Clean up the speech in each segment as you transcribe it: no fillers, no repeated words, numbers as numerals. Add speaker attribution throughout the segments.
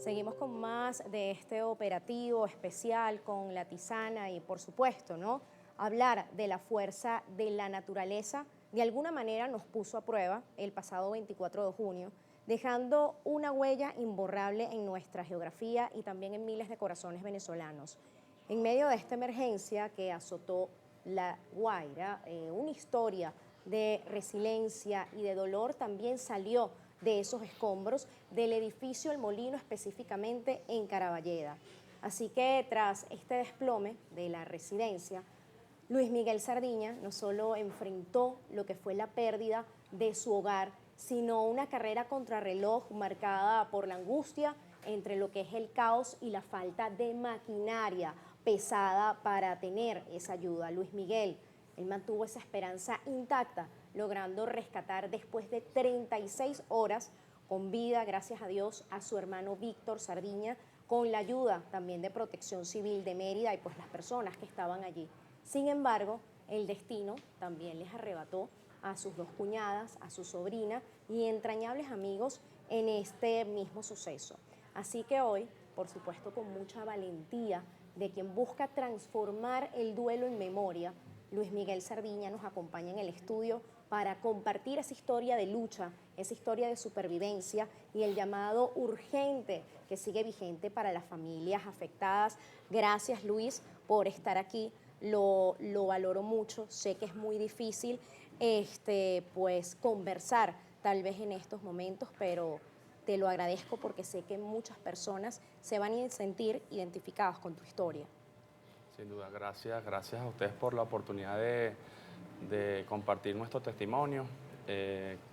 Speaker 1: Seguimos con más de este operativo especial con la tisana y por supuesto, ¿no? Hablar de la fuerza de la naturaleza de alguna manera nos puso a prueba el pasado 24 de junio, dejando una huella imborrable en nuestra geografía y también en miles de corazones venezolanos. En medio de esta emergencia que azotó La Guaira, una historia de resiliencia y de dolor también salió de esos escombros del edificio El Molino, específicamente en Caraballeda. Así que tras este desplome de la residencia, Luis Miguel Sardiña no solo enfrentó lo que fue la pérdida de su hogar, sino una carrera contrarreloj marcada por la angustia entre lo que es el caos y la falta de maquinaria pesada para tener esa ayuda. Luis Miguel, él mantuvo esa esperanza intacta, logrando rescatar después de 36 horas con vida, gracias a Dios, a su hermano Víctor Sardiña, con la ayuda también de Protección Civil de Mérida y pues las personas que estaban allí. Sin embargo, el destino también les arrebató a sus dos cuñadas, a su sobrina y entrañables amigos en este mismo suceso. Así que hoy, por supuesto, con mucha valentía de quien busca transformar el duelo en memoria, Luis Miguel Sardiña nos acompaña en el estudio para compartir esa historia de lucha, esa historia de supervivencia y el llamado urgente que sigue vigente para las familias afectadas. Gracias, Luis, por estar aquí. Lo valoro mucho. Sé que es muy difícil pues conversar tal vez en estos momentos, pero te lo agradezco porque sé que muchas personas se van a sentir identificadas con tu historia.
Speaker 2: Sin duda, gracias a ustedes por la oportunidad de compartir nuestro testimonio.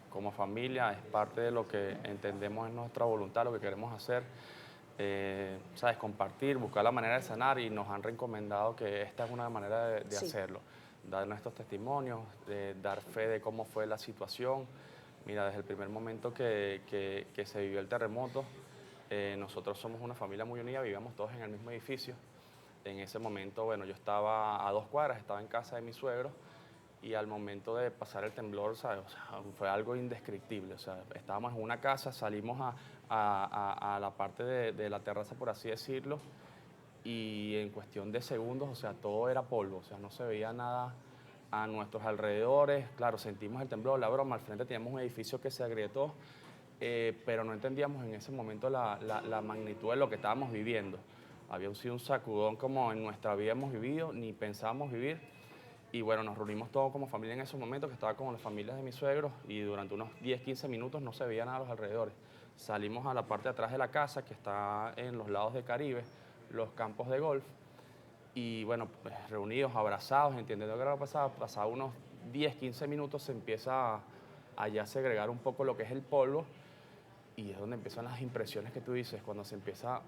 Speaker 2: Como familia es parte de lo que entendemos en nuestra voluntad, lo que queremos hacer. ¿Sabes? Compartir, buscar la manera de sanar y nos han recomendado que esta es una manera de
Speaker 1: Sí.
Speaker 2: hacerlo. Dar nuestros testimonios, dar fe de cómo fue la situación. Mira, desde el primer momento que se vivió el terremoto, nosotros somos una familia muy unida, vivíamos todos en el mismo edificio. En ese momento, bueno, yo estaba a 2 cuadras, estaba en casa de mi suegro y al momento de pasar el temblor, ¿sabes? O sea, fue algo indescriptible. O sea, estábamos en una casa, salimos a la parte de la terraza, por así decirlo, y en cuestión de segundos, o sea, todo era polvo, o sea, no se veía nada a nuestros alrededores. Claro, sentimos el temblor, la broma, al frente teníamos un edificio que se agrietó, pero no entendíamos en ese momento la magnitud de lo que estábamos viviendo. Había sido un sacudón como en nuestra vida hemos vivido, ni pensábamos vivir. Y bueno, nos reunimos todos como familia en esos momentos, que estaba con las familias de mis suegros, y durante unos 10, 15 minutos no se veía nada a los alrededores. Salimos a la parte de atrás de la casa, que está en los lados de Caribe, los campos de golf, y bueno, pues, reunidos, abrazados, entendiendo qué era lo que pasaba, pasado unos 10, 15 minutos se empieza a ya segregar un poco lo que es el polvo, y es donde empiezan las impresiones que tú dices, cuando se empieza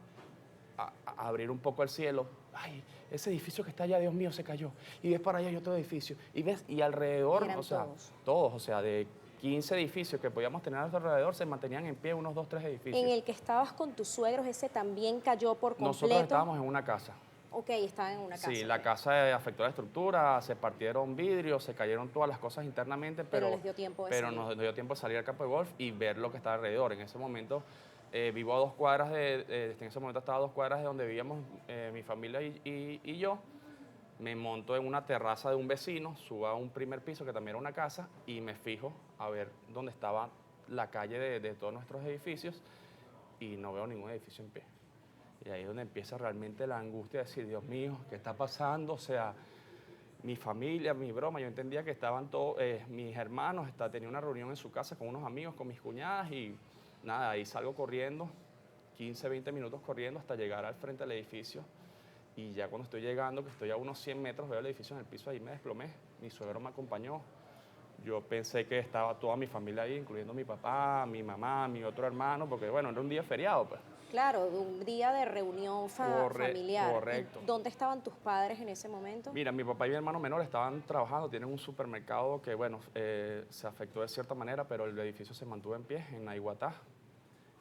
Speaker 2: a abrir un poco el cielo. Ay, ese edificio que está allá, Dios mío, se cayó. Y ves para allá hay otro edificio. Y ves, y
Speaker 1: Y
Speaker 2: alrededor, o
Speaker 1: eran
Speaker 2: sea,
Speaker 1: todos.
Speaker 2: todos, o sea, de 15 edificios que podíamos tener a nuestro alrededor, se mantenían en pie unos 2, 3
Speaker 1: En
Speaker 2: edificios.
Speaker 1: el que estabas con tus suegros, ese también cayó por
Speaker 2: Nosotros
Speaker 1: completo.
Speaker 2: estábamos en una casa.
Speaker 1: Ok, estaban en una
Speaker 2: Sí,
Speaker 1: casa, ok.
Speaker 2: la casa afectó la estructura, se partieron vidrios, se cayeron todas las cosas internamente,
Speaker 1: Pero les dio tiempo de
Speaker 2: pero
Speaker 1: salir.
Speaker 2: nos dio tiempo de salir al campo de golf y ver lo que estaba alrededor. En ese momento vivo a 2 cuadras en ese momento estaba a 2 cuadras de donde vivíamos mi familia y yo. Me monto en una terraza de un vecino, subo a un primer piso que también era una casa y me fijo a ver dónde estaba la calle de todos nuestros edificios y no veo ningún edificio en pie. Y ahí es donde empieza realmente la angustia de decir, Dios mío, ¿qué está pasando? O sea, mi familia, mi broma, yo entendía que estaban todos, mis hermanos, tenía una reunión en su casa con unos amigos, con mis cuñadas y nada, ahí salgo corriendo, 15, 20 minutos corriendo hasta llegar al frente del edificio y ya cuando estoy llegando, que estoy a unos 100 metros, veo el edificio en el piso, ahí me desplomé, mi suegro me acompañó, yo pensé que estaba toda mi familia ahí, incluyendo mi papá, mi mamá, mi otro hermano, porque bueno, era un día feriado, pues.
Speaker 1: Claro, un día de reunión familiar. ¿Y
Speaker 2: Correcto.
Speaker 1: dónde estaban tus padres en ese momento?
Speaker 2: Mira, mi papá y mi hermano menor estaban trabajando, tienen un supermercado que, bueno, se afectó de cierta manera, pero el edificio se mantuvo en pie en Naiguatá.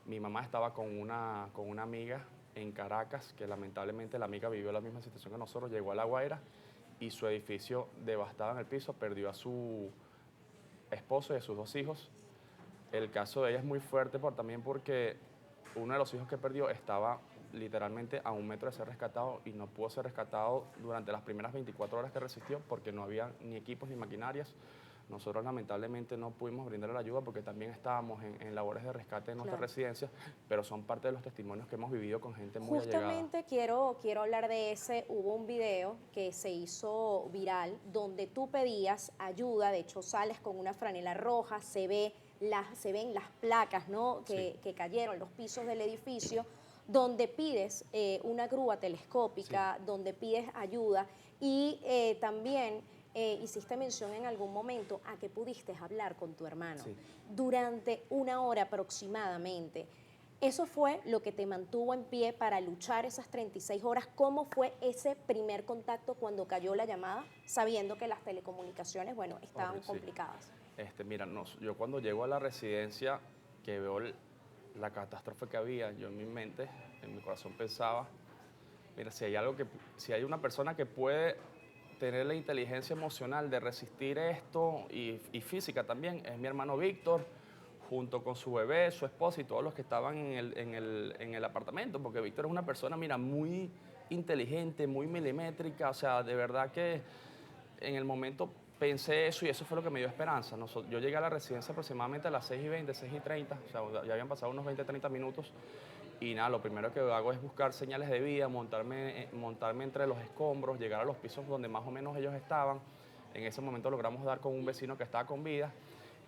Speaker 2: Mi mamá estaba con una amiga en Caracas, que lamentablemente la amiga vivió la misma situación que nosotros, llegó a La Guaira y su edificio devastado en el piso, perdió a su esposo y a sus 2 hijos. El caso de ella es muy fuerte también porque uno de los hijos que perdió estaba literalmente a 1 metro de ser rescatado y no pudo ser rescatado durante las primeras 24 horas que resistió porque no había ni equipos ni maquinarias. Nosotros lamentablemente no pudimos brindarle la ayuda porque también estábamos en labores de rescate en nuestra
Speaker 1: Claro.
Speaker 2: residencia, pero son parte de los testimonios que hemos vivido con gente muy allegada.
Speaker 1: Justamente quiero hablar de ese. Hubo un video que se hizo viral donde tú pedías ayuda, de hecho sales con una franela roja, se ven las placas, ¿no?
Speaker 2: Sí.
Speaker 1: que cayeron, los pisos del edificio, donde pides una grúa telescópica, donde pides ayuda y también hiciste mención en algún momento a que pudiste hablar con tu hermano
Speaker 2: Sí.
Speaker 1: durante 1 hora aproximadamente. Eso fue lo que te mantuvo en pie para luchar esas 36 horas. ¿Cómo fue ese primer contacto cuando cayó la llamada, sabiendo que las telecomunicaciones, bueno, estaban
Speaker 2: Horrible, sí.
Speaker 1: complicadas?
Speaker 2: Mira, yo cuando llego a la residencia, que veo la catástrofe que había, yo en mi mente, en mi corazón pensaba, mira, si hay una persona que puede tener la inteligencia emocional de resistir esto y física también, es mi hermano Víctor, junto con su bebé, su esposa y todos los que estaban en el apartamento, porque Víctor es una persona, mira, muy inteligente, muy milimétrica, o sea, de verdad que en el momento pensé eso y eso fue lo que me dio esperanza. Yo llegué a la residencia aproximadamente a las 6:20, 6:30, o sea, ya habían pasado unos 20, 30 minutos y nada, lo primero que hago es buscar señales de vida, montarme entre los escombros, llegar a los pisos donde más o menos ellos estaban. En ese momento logramos dar con un vecino que estaba con vida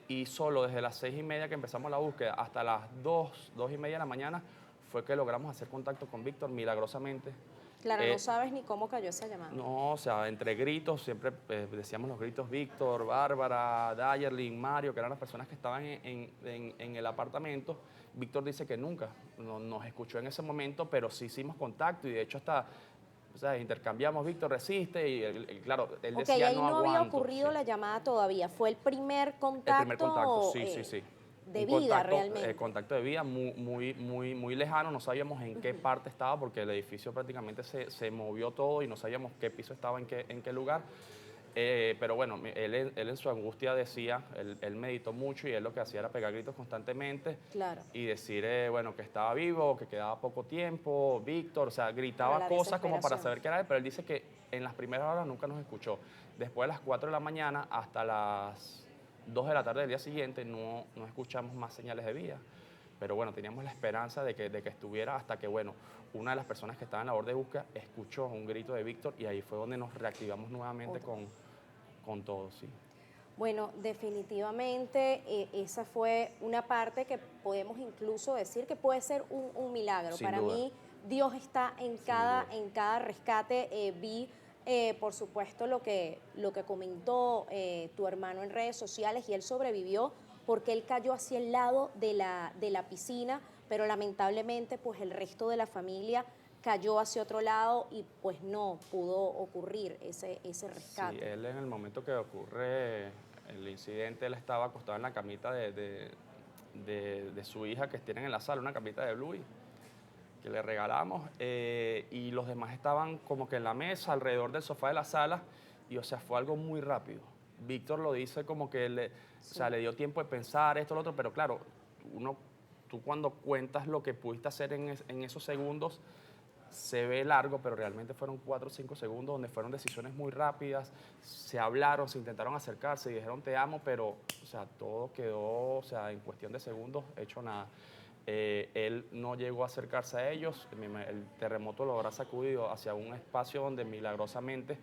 Speaker 2: y solo desde las 6:30 que empezamos la búsqueda hasta las 2:30 de la mañana fue que logramos hacer contacto con Víctor milagrosamente.
Speaker 1: Claro,
Speaker 2: Eh,
Speaker 1: no sabes ni cómo cayó esa llamada.
Speaker 2: no, o sea, entre gritos, siempre decíamos los gritos Víctor, Bárbara, Dayerlin, Mario, que eran las personas que estaban en el apartamento. Víctor dice que nunca nos escuchó en ese momento, pero sí hicimos contacto y de hecho hasta, o sea, intercambiamos, Víctor resiste y claro, él
Speaker 1: Ok,
Speaker 2: decía
Speaker 1: ahí
Speaker 2: no
Speaker 1: no había
Speaker 2: aguanto.
Speaker 1: ocurrido
Speaker 2: Sí.
Speaker 1: la llamada todavía, fue el primer
Speaker 2: El primer contacto,
Speaker 1: contacto
Speaker 2: sí, sí, sí.
Speaker 1: de
Speaker 2: Un
Speaker 1: vida
Speaker 2: contacto,
Speaker 1: realmente.
Speaker 2: contacto de vida muy lejano, no sabíamos en qué parte estaba porque el edificio prácticamente se movió todo y no sabíamos qué piso estaba en qué lugar. Pero bueno, él en su angustia decía, él meditó mucho y él lo que hacía era pegar gritos constantemente
Speaker 1: Claro.
Speaker 2: y decir, bueno, que estaba vivo, que quedaba poco tiempo, Víctor, o sea,
Speaker 1: Claro,
Speaker 2: gritaba
Speaker 1: la
Speaker 2: cosas como para
Speaker 1: desesperación.
Speaker 2: saber qué era él, pero él dice que en las primeras horas nunca nos escuchó. Después de las 4 de la mañana hasta las 2 de la tarde del día siguiente no escuchamos más señales de vida. Pero bueno, teníamos la esperanza de que estuviera hasta que, bueno, una de las personas que estaba en la labor de búsqueda escuchó un grito de Víctor y ahí fue donde nos reactivamos nuevamente
Speaker 1: Otra vez.
Speaker 2: con todo, sí.
Speaker 1: Bueno, definitivamente esa fue una parte que podemos incluso decir que puede ser un milagro.
Speaker 2: Sin
Speaker 1: Para
Speaker 2: duda,
Speaker 1: mí, Dios está
Speaker 2: sin duda.
Speaker 1: en cada rescate. Vi, por supuesto, lo que comentó tu hermano en redes sociales y él sobrevivió porque él cayó hacia el lado de la piscina, pero lamentablemente pues el resto de la familia cayó hacia otro lado y pues no pudo ocurrir ese
Speaker 2: Sí,
Speaker 1: rescate.
Speaker 2: él en el momento que ocurre el incidente, él estaba acostado en la camita de su hija que tienen en la sala, una camita de Bluey, que le regalamos, y los demás estaban como que en la mesa, alrededor del sofá de la sala, y o sea, fue algo muy rápido. Víctor lo dice como que o sea, le dio tiempo de pensar esto, lo otro, pero claro, tú cuando cuentas lo que pudiste hacer en esos segundos, se ve largo, pero realmente fueron 4 o 5 segundos donde fueron decisiones muy rápidas, se hablaron, se intentaron acercarse y dijeron te amo, pero o sea, todo quedó, o sea, en cuestión de segundos hecho nada. Él no llegó a acercarse a ellos, el terremoto lo habrá sacudido hacia un espacio donde milagrosamente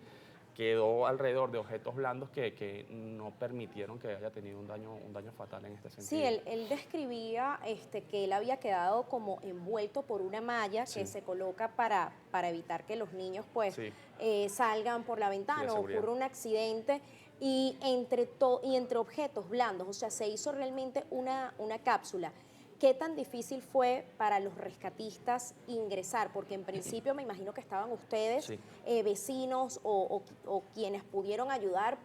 Speaker 2: quedó alrededor de objetos blandos que no permitieron que haya tenido un daño fatal en este
Speaker 1: Sí,
Speaker 2: sentido.
Speaker 1: él describía que él había quedado como envuelto por una malla que
Speaker 2: Sí,
Speaker 1: se coloca para evitar que los niños pues
Speaker 2: sí,
Speaker 1: salgan por la
Speaker 2: sí, de
Speaker 1: ventana o
Speaker 2: seguridad.
Speaker 1: ocurra un accidente y y entre objetos blandos, o sea, se hizo realmente una cápsula. ¿Qué tan difícil fue para los rescatistas ingresar? Porque en principio me imagino que estaban ustedes,
Speaker 2: Sí.
Speaker 1: vecinos o quienes pudieron ayudar,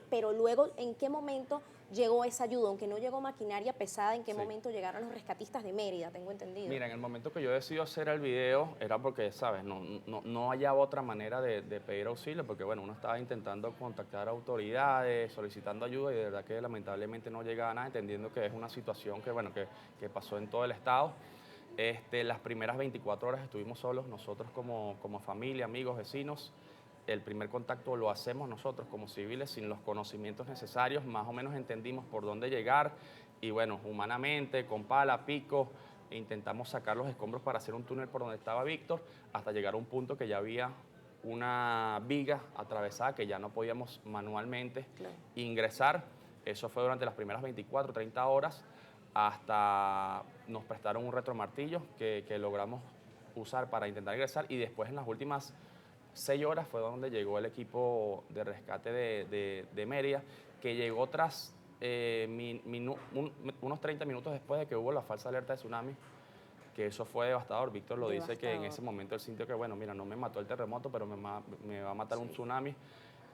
Speaker 1: pero luego, ¿en qué momento llegó esa ayuda? Aunque no llegó maquinaria pesada, ¿en qué
Speaker 2: Sí.
Speaker 1: momento llegaron los rescatistas de Mérida? Tengo entendido.
Speaker 2: Mira, en el momento que yo decidí hacer el video era porque, ¿sabes? No hallaba otra manera de pedir auxilio porque, bueno, uno estaba intentando contactar a autoridades, solicitando ayuda y de verdad que lamentablemente no llegaba a nada, entendiendo que es una situación que, bueno, que pasó en todo el estado. Las primeras 24 horas estuvimos solos, nosotros como familia, amigos, vecinos. El primer contacto lo hacemos nosotros como civiles sin los conocimientos necesarios, más o menos entendimos por dónde llegar y bueno, humanamente, con pala, pico, intentamos sacar los escombros para hacer un túnel por donde estaba Víctor, hasta llegar a un punto que ya había una viga atravesada que ya no podíamos manualmente ingresar. Eso fue durante las primeras 24, 30 horas, hasta nos prestaron un retromartillo que logramos usar para intentar ingresar y después en las últimas 6 horas fue donde llegó el equipo de rescate de Mérida, que llegó tras unos 30 minutos después de que hubo la falsa alerta de tsunami, que eso fue devastador. Víctor lo dice que en ese momento él sintió que, bueno, mira, no me mató el terremoto, pero me va a matar un tsunami.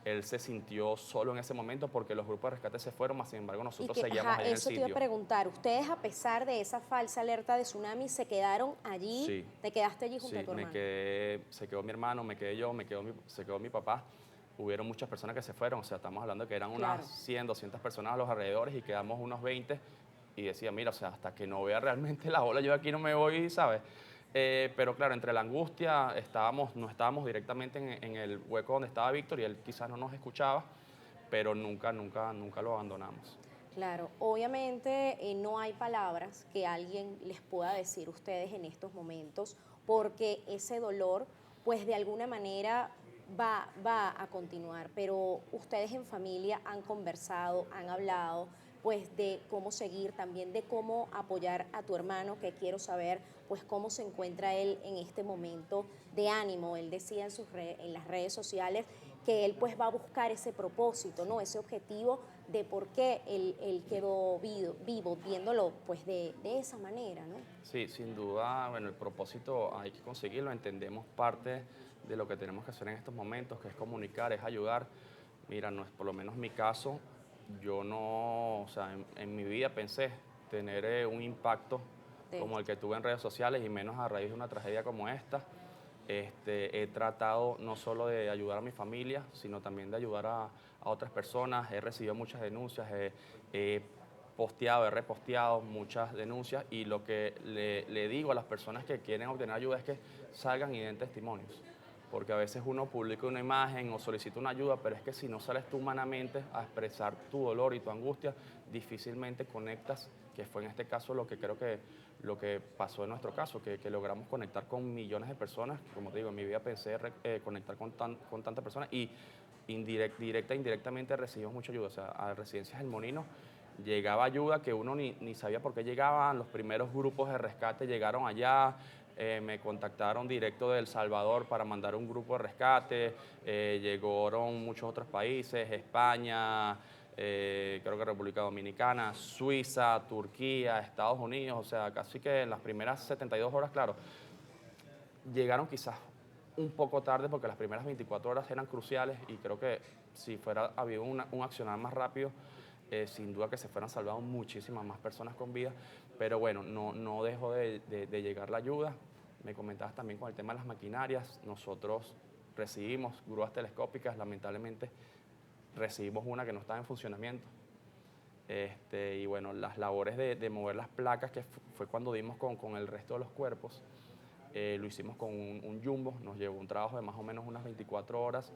Speaker 2: Él se sintió solo en ese momento porque los grupos de rescate se fueron, mas sin embargo nosotros seguíamos allá en el
Speaker 1: eso te
Speaker 2: sitio.
Speaker 1: iba a preguntar, ¿ustedes a pesar de esa falsa alerta de tsunami se quedaron allí?
Speaker 2: Sí.
Speaker 1: ¿Te quedaste allí junto a tu hermano?
Speaker 2: Se quedó mi hermano, me quedé yo, se quedó mi papá. Hubieron muchas personas que se fueron, o sea, estamos hablando de que eran unas 100, 200 personas a los alrededores y quedamos unos 20 y decía, mira, o sea, hasta que no vea realmente la ola, yo aquí no me voy, ¿sabes? Pero claro, entre la angustia no estábamos directamente en el hueco donde estaba Víctor y él quizás no nos escuchaba, pero nunca lo abandonamos.
Speaker 1: Claro, obviamente no hay palabras que alguien les pueda decir a ustedes en estos momentos, porque ese dolor, pues de alguna manera va a continuar, pero ustedes en familia han conversado, han hablado, pues de cómo seguir, también de cómo apoyar a tu hermano, que quiero saber, pues cómo se encuentra él en este momento de ánimo. Él decía en las redes sociales que él pues va a buscar ese propósito, ¿no? Ese objetivo de por qué él quedó vivo, viéndolo pues de esa manera, ¿no?
Speaker 2: Sí, sin duda, bueno, el propósito hay que conseguirlo, entendemos parte de lo que tenemos que hacer en estos momentos, que es comunicar, es ayudar. Mira, no es por lo menos mi caso, yo no, o sea, en mi vida pensé tener un impacto como el que tuve en redes sociales y menos a raíz de una tragedia como esta. He tratado no solo de ayudar a mi familia, sino también de ayudar a otras personas. He recibido muchas denuncias, he posteado, he reposteado muchas denuncias y lo que le digo a las personas que quieren obtener ayuda es que salgan y den testimonios. Porque a veces uno publica una imagen o solicita una ayuda, pero es que si no sales tú humanamente a expresar tu dolor y tu angustia, difícilmente conectas, que fue en este caso lo que creo que lo que pasó en nuestro caso, que logramos conectar con millones de personas. Como te digo, en mi vida pensé conectar con tantas personas y directa e indirectamente recibimos mucha ayuda. O sea, a Residencias El Molino llegaba ayuda que uno ni sabía por qué llegaban. Los primeros grupos de rescate llegaron allá. Me contactaron directo de El Salvador para mandar un grupo de rescate. Llegaron muchos otros países, España, creo que República Dominicana, Suiza, Turquía, Estados Unidos. O sea, casi que en las primeras 72 horas, claro, llegaron quizás un poco tarde porque las primeras 24 horas eran cruciales y creo que si fuera habido un accionar más rápido, sin duda que se fueran salvado muchísimas más personas con vida. Pero bueno, no dejó de llegar la ayuda. Me comentabas también con el tema de las maquinarias. Nosotros recibimos grúas telescópicas, lamentablemente recibimos una que no estaba en funcionamiento. Y bueno, las labores de mover las placas, que fue cuando dimos con el resto de los cuerpos, lo hicimos con un jumbo, nos llevó un trabajo de más o menos unas 24 horas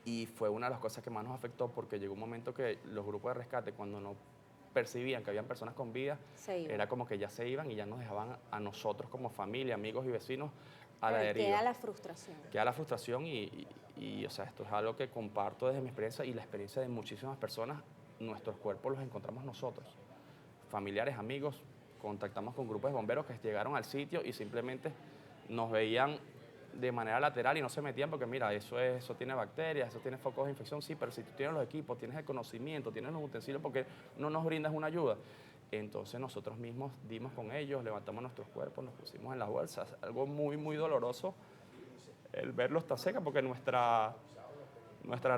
Speaker 2: y fue una de las cosas que más nos afectó porque llegó un momento que los grupos de rescate, cuando no percibían que habían personas con vida, era como que ya se iban y ya nos dejaban a nosotros como familia, amigos y vecinos a la deriva.
Speaker 1: Queda la frustración.
Speaker 2: Queda la frustración y, o sea, esto es algo que comparto desde mi experiencia y la experiencia de muchísimas personas. Nuestros cuerpos los encontramos nosotros, familiares, amigos. Contactamos con grupos de bomberos que llegaron al sitio y simplemente nos veían de manera lateral y no se metían porque mira, eso tiene bacterias, eso tiene focos de infección, sí, pero si tú tienes los equipos, tienes el conocimiento, tienes los utensilios, ¿por qué no nos brindas una ayuda? Entonces nosotros mismos dimos con ellos, levantamos nuestros cuerpos, nos pusimos en las bolsas, algo muy, muy doloroso el verlos tan cerca porque nuestra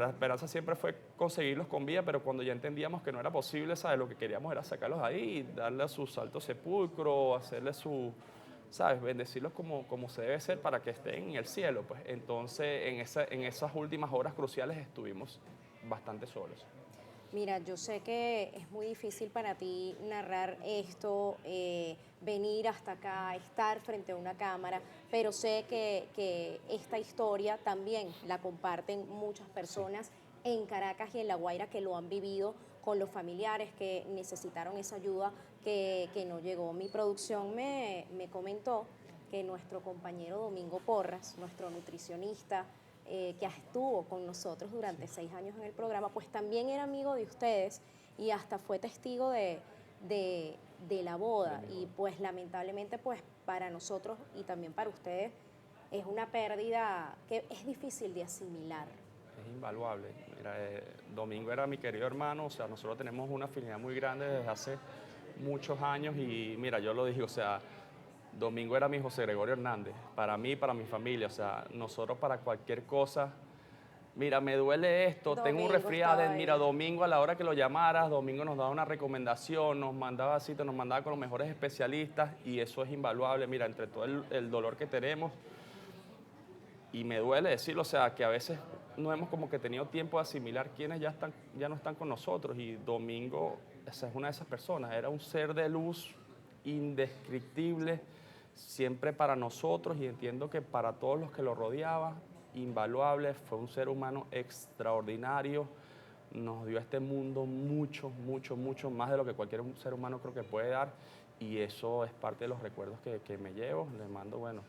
Speaker 2: esperanza siempre fue conseguirlos con vida, pero cuando ya entendíamos que no era posible, ¿sabes? Lo que queríamos era sacarlos ahí, darle su salto sepulcro, hacerle su, ¿sabes? Bendecirlos como se debe ser para que estén en el cielo. Pues entonces en esas últimas horas cruciales estuvimos bastante solos.
Speaker 1: Mira, yo sé que es muy difícil para ti narrar esto, venir hasta acá, estar frente a una cámara, pero sé que esta historia también la comparten muchas
Speaker 2: Sí,
Speaker 1: personas en Caracas y en La Guaira que lo han vivido con los familiares que necesitaron esa ayuda que no llegó. Mi producción me comentó que nuestro compañero Domingo Porras, nuestro nutricionista, que estuvo con nosotros durante
Speaker 2: sí,
Speaker 1: 6 años en el programa, pues también era amigo de ustedes y hasta fue testigo de, de la
Speaker 2: de
Speaker 1: boda.
Speaker 2: mi
Speaker 1: Y
Speaker 2: boda.
Speaker 1: pues lamentablemente pues para nosotros y también para ustedes es una pérdida que es difícil de asimilar.
Speaker 2: Es invaluable. Mira, Domingo era mi querido hermano, o sea, nosotros tenemos una afinidad muy grande desde hace muchos años y mira, yo lo dije, o sea, Domingo era mi José Gregorio Hernández, para mí, para mi familia, o sea, nosotros para cualquier cosa, mira, me duele esto, tengo un
Speaker 1: Domingo
Speaker 2: resfriado,
Speaker 1: estaba
Speaker 2: mira,
Speaker 1: ahí.
Speaker 2: Domingo a la hora que lo llamaras, Domingo nos daba una recomendación, nos mandaba citas, nos mandaba con los mejores especialistas y eso es invaluable, mira, entre todo el dolor que tenemos, y me duele decirlo, o sea, que a veces no hemos como que tenido tiempo de asimilar quienes ya no están con nosotros. Y Domingo, esa es una de esas personas, era un ser de luz indescriptible, siempre para nosotros y entiendo que para todos los que lo rodeaban, invaluable, fue un ser humano extraordinario, nos dio a este mundo mucho, mucho, mucho más de lo que cualquier ser humano creo que puede dar y eso es parte de los recuerdos que me llevo. Le mando, bueno,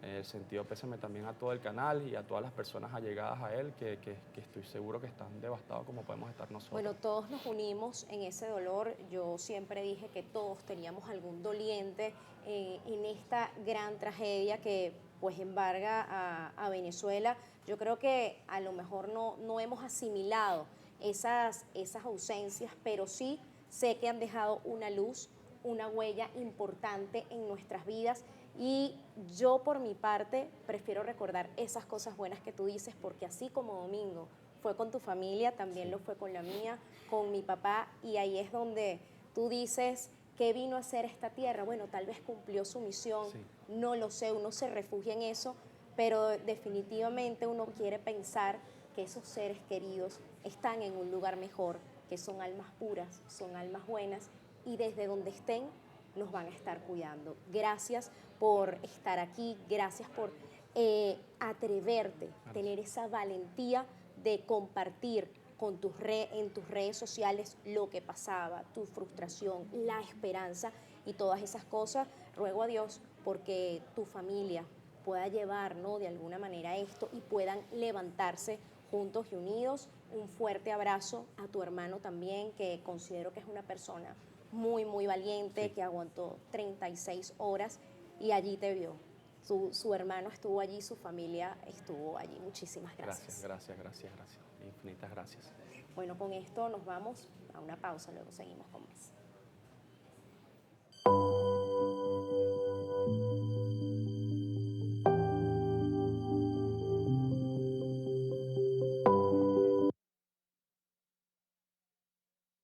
Speaker 2: el sentido pésame también a todo el canal y a todas las personas allegadas a él, que estoy seguro que están devastados como podemos estar nosotros.
Speaker 1: Bueno, todos nos unimos en ese dolor. Yo siempre dije que todos teníamos algún doliente en esta gran tragedia que pues embarga a Venezuela. Yo creo que a lo mejor no hemos asimilado esas ausencias, pero sí sé que han dejado una luz, una huella importante en nuestras vidas. Y yo por mi parte prefiero recordar esas cosas buenas que tú dices, porque así como Domingo fue con tu familia, también
Speaker 2: Sí,
Speaker 1: lo fue con la mía, con mi papá, y ahí es donde tú dices, ¿qué vino a hacer esta tierra? Bueno, tal vez cumplió su misión,
Speaker 2: sí,
Speaker 1: no lo sé, uno se refugia en eso, pero definitivamente uno quiere pensar que esos seres queridos están en un lugar mejor, que son almas puras, son almas buenas, y desde donde estén nos van a estar cuidando. Gracias por estar aquí, gracias por atreverte,
Speaker 2: gracias.
Speaker 1: tener esa valentía de compartir en tus redes sociales lo que pasaba, tu frustración, la esperanza y todas esas cosas. Ruego a Dios porque tu familia pueda llevar, ¿no?, de alguna manera esto y puedan levantarse juntos y unidos. Un fuerte abrazo a tu hermano también, que considero que es una persona muy, muy valiente,
Speaker 2: Sí,
Speaker 1: que aguantó 36 horas y allí te vio. Su hermano estuvo allí, su familia estuvo allí. Muchísimas
Speaker 2: gracias,
Speaker 1: gracias.
Speaker 2: gracias, gracias, gracias. Infinitas gracias.
Speaker 1: Bueno, con esto nos vamos a una pausa, luego seguimos con más.